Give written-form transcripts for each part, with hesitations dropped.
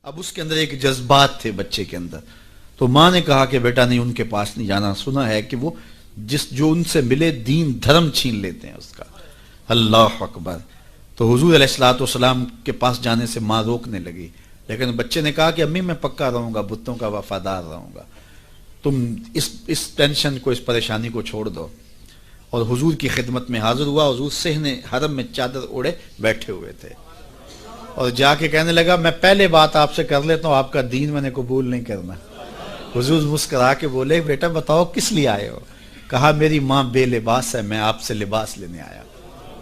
اب اس کے اندر ایک جذبات تھے بچے کے اندر، تو ماں نے کہا کہ بیٹا نہیں، ان کے پاس نہیں جانا، سنا ہے کہ وہ جو ان سے ملے دین دھرم چھین لیتے ہیں اس کا۔ اللہ اکبر۔ تو حضور علیہ الصلوۃ والسلام کے پاس جانے سے ماں روکنے لگی، لیکن بچے نے کہا کہ امی میں پکا رہوں گا، بتوں کا وفادار رہوں گا، تم اس ٹینشن کو، اس پریشانی کو چھوڑ دو۔ اور حضور کی خدمت میں حاضر ہوا۔ حضور صحن حرم میں چادر اوڑے بیٹھے ہوئے تھے، اور جا کے کہنے لگا میں پہلے بات آپ سے کر لیتا ہوں، آپ کا دین میں نے قبول نہیں کرنا۔ حضور مسکرا کے بولے بیٹا بتاؤ کس لیے آئے ہو؟ کہا میری ماں بے لباس ہے، میں آپ سے لباس لینے آیا۔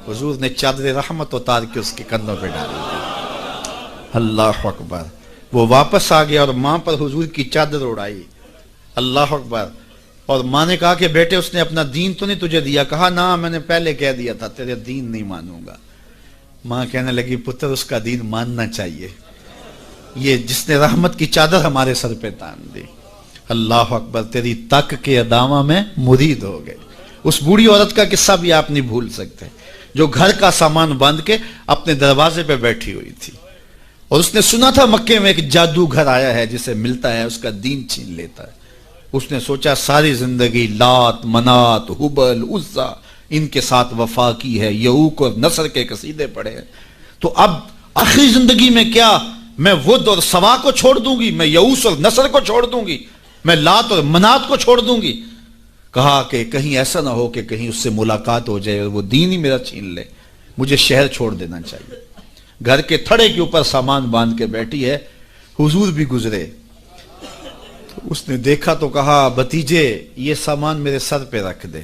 حضور نے چادر رحمت اتار کے اس کے کندھوں پہ ڈالی۔ اللہ اکبر۔ وہ واپس آ گیا اور ماں پر حضور کی چادر اڑائی۔ اللہ اکبر۔ اور ماں نے کہا کہ بیٹے اس نے اپنا دین تو نہیں تجھے دیا؟ کہا نہ، میں نے پہلے کہہ دیا تھا تیرے دین نہیں مانوں گا۔ ماں کہنے لگی پتر اس کا دین ماننا چاہیے، یہ جس نے رحمت کی چادر ہمارے سر پہ تان دی۔ اللہ اکبر۔ تیری تک کے ادامہ میں مرید ہو گئے۔ اس بوڑھی عورت کا قصہ بھی آپ نہیں بھول سکتے، جو گھر کا سامان باندھ کے اپنے دروازے پہ بیٹھی ہوئی تھی، اور اس نے سنا تھا مکے میں ایک جادوگر آیا ہے جسے ملتا ہے اس کا دین چھین لیتا ہے۔ اس نے سوچا ساری زندگی لات، منات، حبل، عزا ان کے ساتھ وفا کی ہے، یعوق اور نصر کے قصیدے پڑھے ہیں، تو اب آخری زندگی میں کیا میں ود اور سوا کو چھوڑ دوں گی، میں یعوس اور نصر کو چھوڑ دوں گی، میں لات اور منات کو چھوڑ دوں گی؟ کہا کہ کہیں ایسا نہ ہو کہ کہیں اس سے ملاقات ہو جائے اور وہ دین ہی میرا چھین لے، مجھے شہر چھوڑ دینا چاہیے۔ گھر کے تھڑے کے اوپر سامان باندھ کے بیٹھی ہے، حضور بھی گزرے، اس نے دیکھا تو کہا بھتیجے یہ سامان میرے سر پہ رکھ دے۔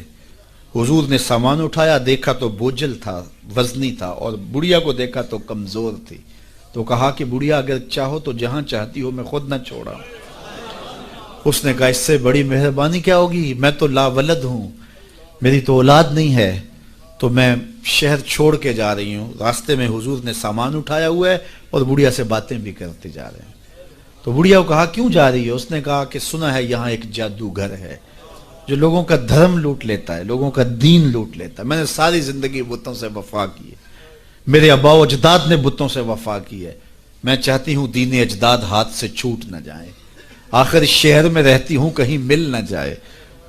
حضور نے سامان اٹھایا، دیکھا تو بوجھل تھا، وزنی تھا، اور بڑھیا کو دیکھا تو کمزور تھی، تو کہا کہ بڑھیا اگر چاہو تو جہاں چاہتی ہو میں خود نہ چھوڑا۔ اس نے کہا اس سے بڑی مہربانی کیا ہوگی، میں تو لا ولد ہوں، میری تو اولاد نہیں ہے، تو میں شہر چھوڑ کے جا رہی ہوں۔ راستے میں حضور نے سامان اٹھایا ہوا ہے اور بڑھیا سے باتیں بھی کرتے جا رہے ہیں۔ تو بڑھیا کو کہا کیوں جا رہی ہے؟ اس نے کہا کہ سنا ہے یہاں ایک جادوگر ہے جو لوگوں کا دھرم لوٹ لیتا ہے، لوگوں کا دین لوٹ لیتا ہے۔ میں نے ساری زندگی بتوں سے وفا کی ہے، میرے آباء و اجداد نے بتوں سے وفا کی ہے، میں چاہتی ہوں دین اجداد ہاتھ سے چھوٹ نہ جائیں، آخر شہر میں رہتی ہوں کہیں مل نہ جائے،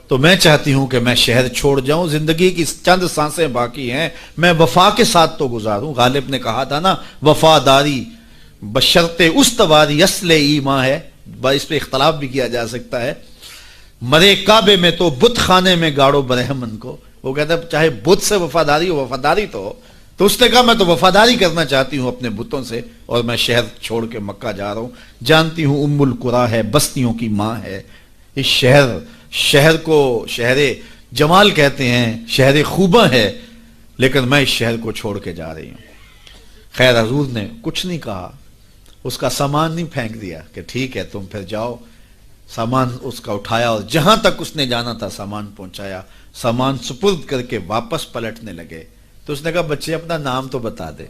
تو میں چاہتی ہوں کہ میں شہر چھوڑ جاؤں، زندگی کی چند سانسیں باقی ہیں، میں وفا کے ساتھ تو گزاروں۔ غالب نے کہا تھا نا وفاداری بشرط استواری اصل ایمان ہے، اس پہ اختلاف بھی کیا جا سکتا ہے۔ مرے کعبے میں تو بت خانے میں گاڑو برہمن کو، وہ کہتا ہے چاہے بت سے وفاداری ہو، وفاداری تو اس نے کہا میں تو وفاداری کرنا چاہتی ہوں اپنے بتوں سے، اور میں شہر چھوڑ کے مکہ جا رہا ہوں۔ جانتی ہوں ام القریٰ ہے، بستیوں کی ماں ہے، اس شہر کو شہر جمال کہتے ہیں، شہر خوباں ہے، لیکن میں اس شہر کو چھوڑ کے جا رہی ہوں۔ خیر حضور نے کچھ نہیں کہا، اس کا سامان نہیں پھینک دیا کہ ٹھیک ہے تم پھر جاؤ، سامان اس کا اٹھایا اور جہاں تک اس نے جانا تھا سامان پہنچایا، سامان سپرد کر کے واپس پلٹنے لگے، تو اس نے کہا بچے اپنا نام تو بتا دے،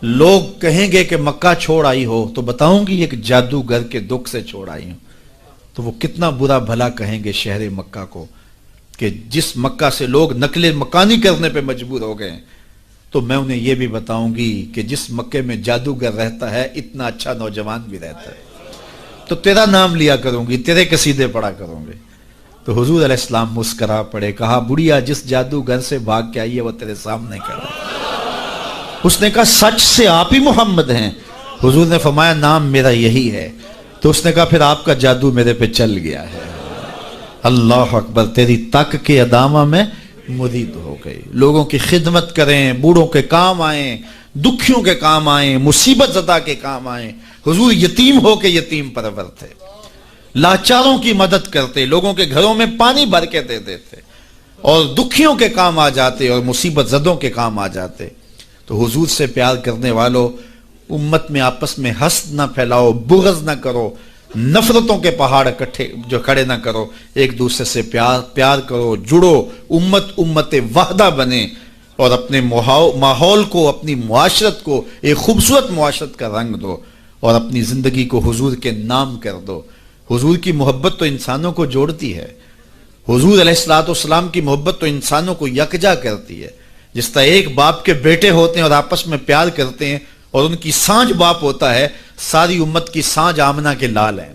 لوگ کہیں گے کہ مکہ چھوڑ آئی ہو تو بتاؤں گی ایک جادوگر کے دکھ سے چھوڑ آئی ہوں، تو وہ کتنا برا بھلا کہیں گے شہر مکہ کو کہ جس مکہ سے لوگ نقل مکانی کرنے پہ مجبور ہو گئے ہیں، تو میں انہیں یہ بھی بتاؤں گی کہ جس مکے میں جادوگر رہتا ہے اتنا اچھا نوجوان بھی رہتا ہے، تو تیرا نام لیا کروں گی، تیرے قصیدے پڑھا کروں گے۔ تو حضور علیہ السلام مسکرا پڑے، کہا بڑھیا جس جادوگر سے بھاگ کے آئی ہے وہ تیرے سامنے کھڑا ہے۔ اس نے کہا سچ سے آپ ہی محمد ہیں؟ حضور نے فرمایا نام میرا یہی ہے۔ تو اس نے کہا پھر آپ کا جادو میرے پہ چل گیا ہے۔ اللہ اکبر۔ تیری تک کے ادامہ میں مرید ہو گئی، لوگوں کی خدمت کریں، بوڑھوں کے کام آئیں، دکھیوں کے کام آئیں، مصیبت زدہ کے کام آئیں۔ حضور یتیم ہو کے یتیم پرور تھے، لاچاروں کی مدد کرتے، لوگوں کے گھروں میں پانی بھر کے دے دیتے، اور دکھیوں کے کام آ جاتے اور مصیبت زدوں کے کام آ جاتے۔ تو حضور سے پیار کرنے والوں، امت میں آپس میں حسد نہ پھیلاؤ، بغض نہ کرو، نفرتوں کے پہاڑ کھڑے نہ کرو، ایک دوسرے سے پیار کرو، جڑو، امت وحدہ بنے، اور اپنے ماحول کو، اپنی معاشرت کو ایک خوبصورت معاشرت کا رنگ دو، اور اپنی زندگی کو حضور کے نام کر دو۔ حضور کی محبت تو انسانوں کو جوڑتی ہے، حضور علیہ الصلوۃ والسلام کی محبت تو انسانوں کو یکجا کرتی ہے۔ جس طرح ایک باپ کے بیٹے ہوتے ہیں اور آپس میں پیار کرتے ہیں، اور ان کی سانج باپ ہوتا ہے، ساری امت کی سانج آمنہ کے لال ہیں۔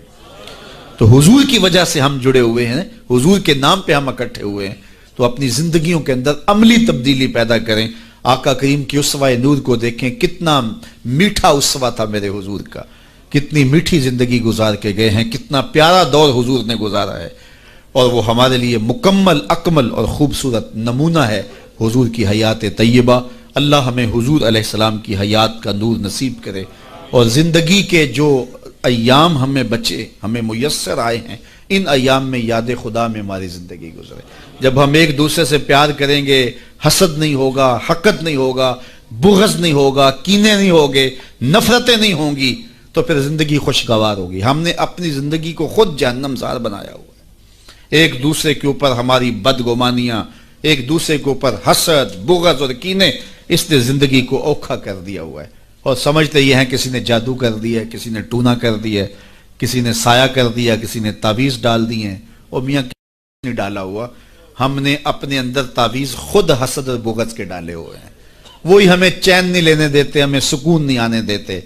تو حضور کی وجہ سے ہم جڑے ہوئے ہیں، حضور کے نام پہ ہم اکٹھے ہوئے ہیں، تو اپنی زندگیوں کے اندر عملی تبدیلی پیدا کریں۔ آقا کریم کی اسوہ نور کو دیکھیں، کتنا میٹھا اسوہ تھا میرے حضور کا، کتنی میٹھی زندگی گزار کے گئے ہیں، کتنا پیارا دور حضور نے گزارا ہے، اور وہ ہمارے لیے مکمل اکمل اور خوبصورت نمونہ ہے حضور کی حیات طیبہ۔ اللہ ہمیں حضور علیہ السلام کی حیات کا نور نصیب کرے، اور زندگی کے جو ایام ہمیں بچے، ہمیں میسر آئے ہیں، ان ایام میں یاد خدا میں ہماری زندگی گزرے۔ جب ہم ایک دوسرے سے پیار کریں گے، حسد نہیں ہوگا، حقد نہیں ہوگا، بغض نہیں ہوگا، کینے نہیں ہوگے، نفرتیں نہیں ہوں گی، تو پھر زندگی خوشگوار ہوگی۔ ہم نے اپنی زندگی کو خود جہنم زار بنایا ہوا ہے۔ ایک دوسرے کے اوپر ہماری بدگمانیاں، ایک دوسرے کے اوپر حسد، بغض اور کینے، اس نے زندگی کو اوکھا کر دیا ہوا ہے، اور سمجھتے یہ ہیں کسی نے جادو کر دیا ہے، کسی نے ٹونا کر دیا ہے، کسی نے سایہ کر دیا، کسی نے تعویذ ڈال دی ہیں، اور میاں کسی نے ڈالا ہوا، ہم نے اپنے اندر تعویذ خود حسد اور بغض کے ڈالے ہوئے ہیں، وہی ہمیں چین نہیں لینے دیتے، ہمیں سکون نہیں آنے دیتے۔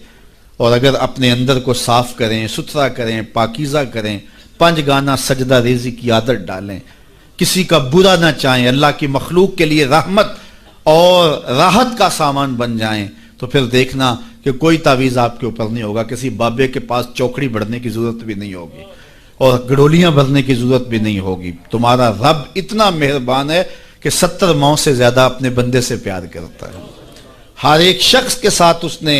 اور اگر اپنے اندر کو صاف کریں، ستھرا کریں، پاکیزہ کریں، 5 گانا سجدہ ریزی کی عادت ڈالیں، کسی کا برا نہ چاہیں، اللہ کی مخلوق کے لیے رحمت اور راحت کا سامان بن جائیں، تو پھر دیکھنا کہ کوئی تعویذ آپ کے اوپر نہیں ہوگا، کسی بابے کے پاس چوکڑی بڑھنے کی ضرورت بھی نہیں ہوگی، اور گڑولیاں بھرنے کی ضرورت بھی نہیں ہوگی۔ تمہارا رب اتنا مہربان ہے کہ 70 ماؤں سے زیادہ اپنے بندے سے پیار کرتا ہے۔ ہر ایک شخص کے ساتھ اس نے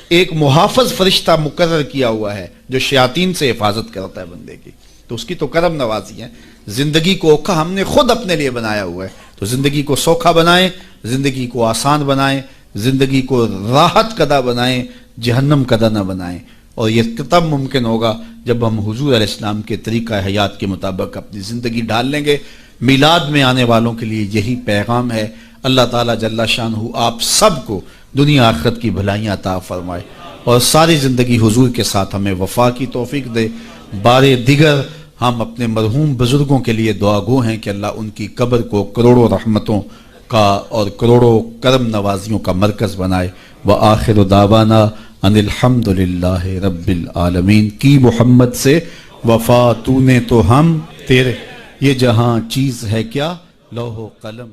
ایک محافظ فرشتہ مقرر کیا ہوا ہے جو شیاطین سے حفاظت کرتا ہے بندے کی، تو اس کی تو کرم نوازی ہے۔ زندگی کو اوکھا ہم نے خود اپنے لیے بنایا ہوا ہے، تو زندگی کو سوکھا بنائیں، زندگی کو آسان بنائیں، زندگی کو راحت کدہ بنائیں، جہنم کدہ نہ بنائیں۔ اور یہ تب ممکن ہوگا جب ہم حضور علیہ السلام کے طریقہ حیات کے مطابق اپنی زندگی ڈال لیں گے۔ میلاد میں آنے والوں کے لیے یہی پیغام ہے۔ اللہ تعالیٰ جل شانہ آپ سب کو دنیا آخرت کی بھلائیاں عطا فرمائے، اور ساری زندگی حضور کے ساتھ ہمیں وفا کی توفیق دے۔ بارے دیگر ہم اپنے مرحوم بزرگوں کے لیے دعا گو ہیں کہ اللہ ان کی قبر کو کروڑوں رحمتوں کا اور کروڑوں کرم نوازیوں کا مرکز بنائے۔ وآخر دعوانا ان الحمد للہ رب العالمین۔ کی محمد سے وفا تو نے تو ہم تیرے، یہ جہاں چیز ہے کیا لوح و قلم